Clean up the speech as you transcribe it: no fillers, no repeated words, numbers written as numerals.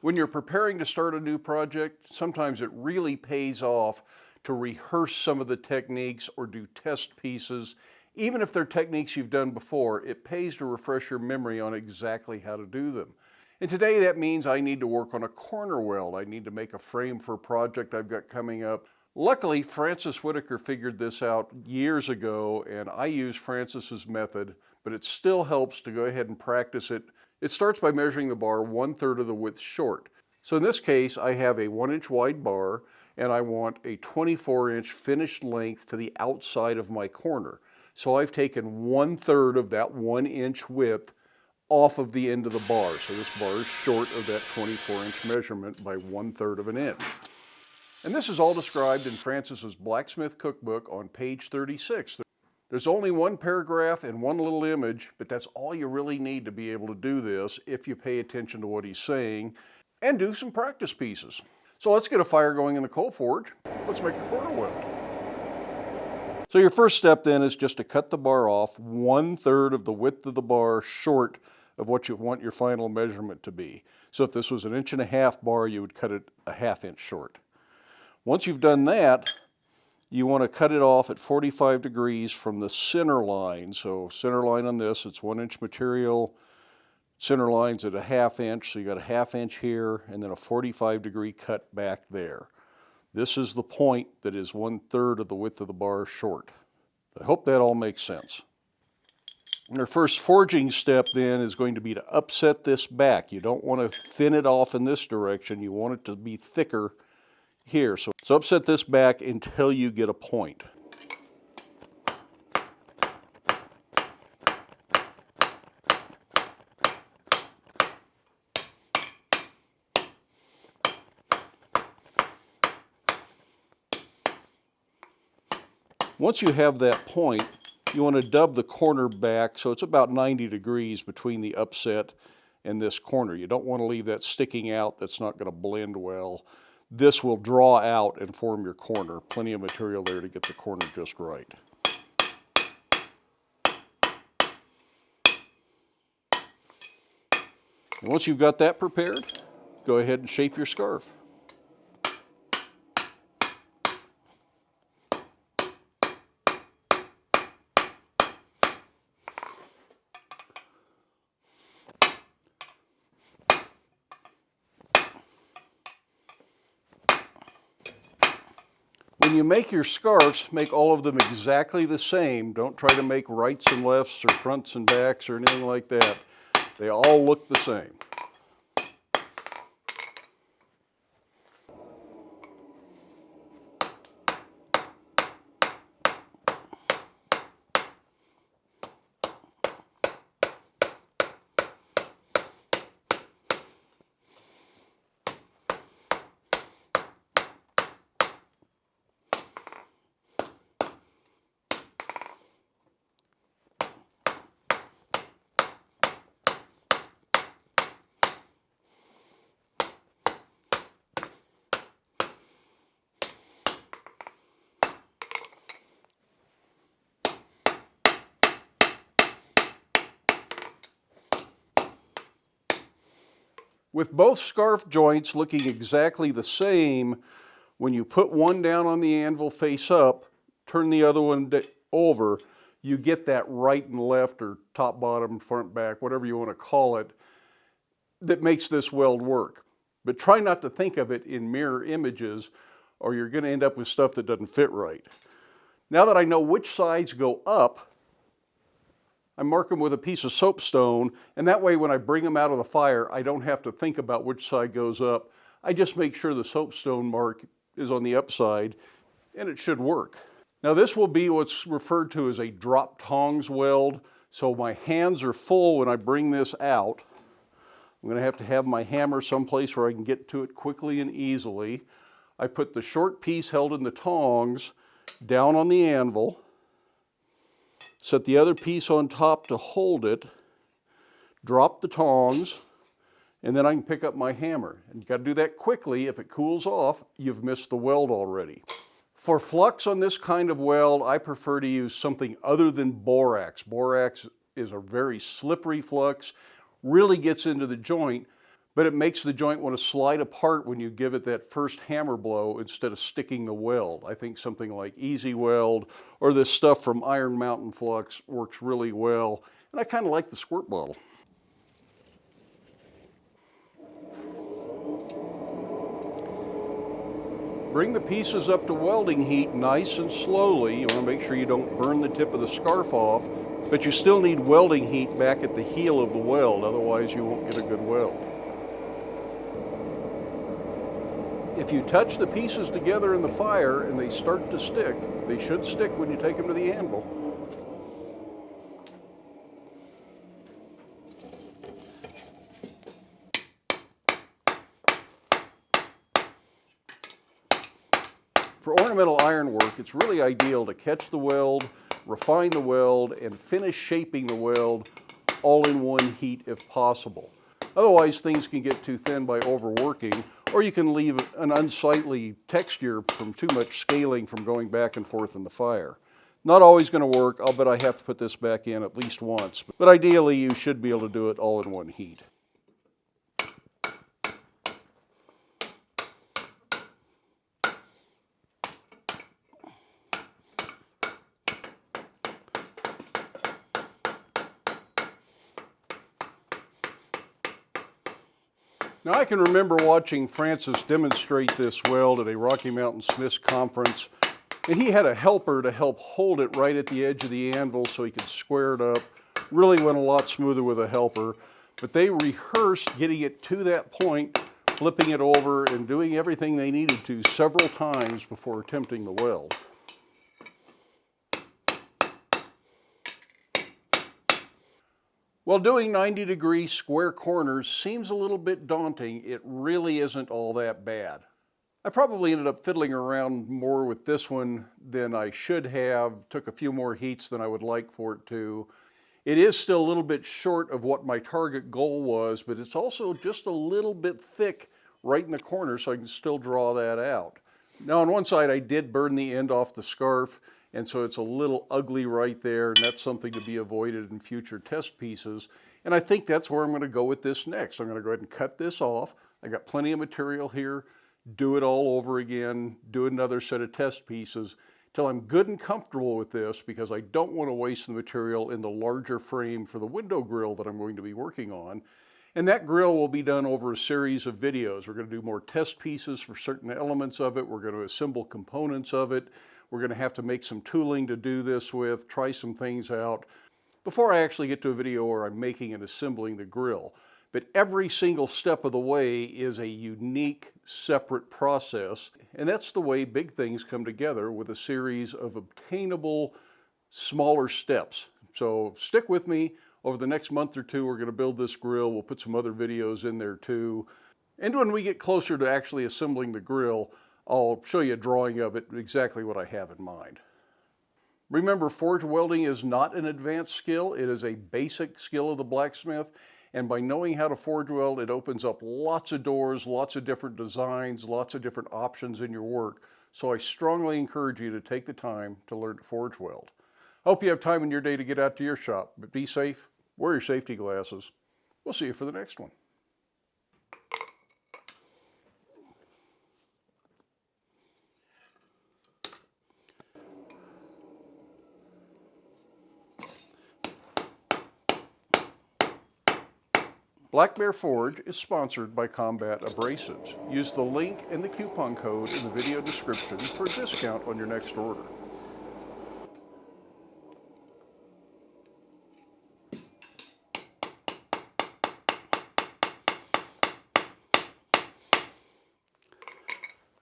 When you're preparing to start a new project, sometimes it really pays off to rehearse some of the techniques or do test pieces. Even if they're techniques you've done before, it pays to refresh your memory on exactly how to do them. And today that means I need to work on a corner weld. I need to make a frame for a project I've got coming up. Luckily, Francis Whitaker figured this out years ago, and I use Francis's method, but it still helps to go ahead and practice it. It starts by measuring the bar 1/3 of the width short. So in this case, I have a 1-inch wide bar, and I want a 24-inch finished length to the outside of my corner. So I've taken 1/3 of that 1-inch width off of the end of the bar. So this bar is short of that 24-inch measurement by 1/3 of an inch. And this is all described in Francis's Blacksmith cookbook on page 36. There's only one paragraph and one little image, but that's all you really need to be able to do this if you pay attention to what he's saying and do some practice pieces. So let's get a fire going in the coal forge. Let's make a corner weld. So your first step then is just to cut the bar off 1/3 of the width of the bar short of what you want your final measurement to be. So if this was an 1.5-inch bar, you would cut it a 1/2 inch short. Once you've done that, you want to cut it off at 45 degrees from the center line. So center line on this, it's 1-inch material. Center line's at a 1/2 inch, so you got a 1/2 inch here, and then a 45-degree cut back there. This is the point that is 1/3 of the width of the bar short. I hope that all makes sense. And our first forging step then is going to be to upset this back. You don't want to thin it off in this direction. You want it to be thicker here. So upset this back until you get a point. Once you have that point, you want to dub the corner back so it's about 90 degrees between the upset and this corner. You don't want to leave that sticking out. That's not going to blend well. This will draw out and form your corner. Plenty of material there to get the corner just right. And once you've got that prepared, go ahead and shape your scarf. When you make your scarves, make all of them exactly the same. Don't try to make rights and lefts or fronts and backs or anything like that. They all look the same. With both scarf joints looking exactly the same, when you put one down on the anvil face up, turn the other one over, you get that right and left or top, bottom, front, back, whatever you want to call it, that makes this weld work. But try not to think of it in mirror images or you're going to end up with stuff that doesn't fit right. Now that I know which sides go up, I mark them with a piece of soapstone, and that way when I bring them out of the fire, I don't have to think about which side goes up. I just make sure the soapstone mark is on the upside, and it should work. Now this will be what's referred to as a drop tongs weld, so my hands are full when I bring this out. I'm going to have my hammer someplace where I can get to it quickly and easily. I put the short piece held in the tongs down on the anvil, set the other piece on top to hold it, drop the tongs, and then I can pick up my hammer. And you got to do that quickly. If it cools off, you've missed the weld already. For flux on this kind of weld, I prefer to use something other than borax. Borax is a very slippery flux, really gets into the joint, but it makes the joint want to slide apart when you give it that first hammer blow instead of sticking the weld. I think something like Easy Weld or this stuff from Iron Mountain Flux works really well, and I kind of like the squirt bottle. Bring the pieces up to welding heat nice and slowly. You want to make sure you don't burn the tip of the scarf off, but you still need welding heat back at the heel of the weld, otherwise you won't get a good weld. If you touch the pieces together in the fire and they start to stick, they should stick when you take them to the anvil. For ornamental ironwork, it's really ideal to catch the weld, refine the weld, and finish shaping the weld all in one heat if possible. Otherwise, things can get too thin by overworking, or you can leave an unsightly texture from too much scaling from going back and forth in the fire. Not always going to work. I'll bet I have to put this back in at least once, but ideally you should be able to do it all in one heat. Now I can remember watching Francis demonstrate this weld at a Rocky Mountain Smiths conference, and he had a helper to help hold it right at the edge of the anvil so he could square it up. Really went a lot smoother with a helper, but they rehearsed getting it to that point, flipping it over and doing everything they needed to several times before attempting the weld. While doing 90-degree square corners seems a little bit daunting, it really isn't all that bad. I probably ended up fiddling around more with this one than I should have, took a few more heats than I would like for it to. It is still a little bit short of what my target goal was, but it's also just a little bit thick right in the corner, so I can still draw that out. Now on one side I did burn the end off the scarf, and so it's a little ugly right there, and that's something to be avoided in future test pieces. And I think that's where I'm going to go with this next. I'm going to go ahead and cut this off. I got plenty of material here. Do it all over again, do another set of test pieces till I'm good and comfortable with this, because I don't want to waste the material in the larger frame for the window grill that I'm going to be working on. And that grill will be done over a series of videos. We're going to do more test pieces for certain elements of it. We're going to assemble components of it. We're going to have to make some tooling to do this with, try some things out before I actually get to a video where I'm making and assembling the grill. But every single step of the way is a unique, separate process, and that's the way big things come together, with a series of obtainable, smaller steps. So stick with me. Over the next month or two, we're going to build this grill. We'll put some other videos in there too. And when we get closer to actually assembling the grill, I'll show you a drawing of it, exactly what I have in mind. Remember, forge welding is not an advanced skill. It is a basic skill of the blacksmith. And by knowing how to forge weld, it opens up lots of doors, lots of different designs, lots of different options in your work. So I strongly encourage you to take the time to learn to forge weld. I hope you have time in your day to get out to your shop, but be safe, wear your safety glasses. We'll see you for the next one. Black Bear Forge is sponsored by Combat Abrasives. Use the link and the coupon code in the video description for a discount on your next order.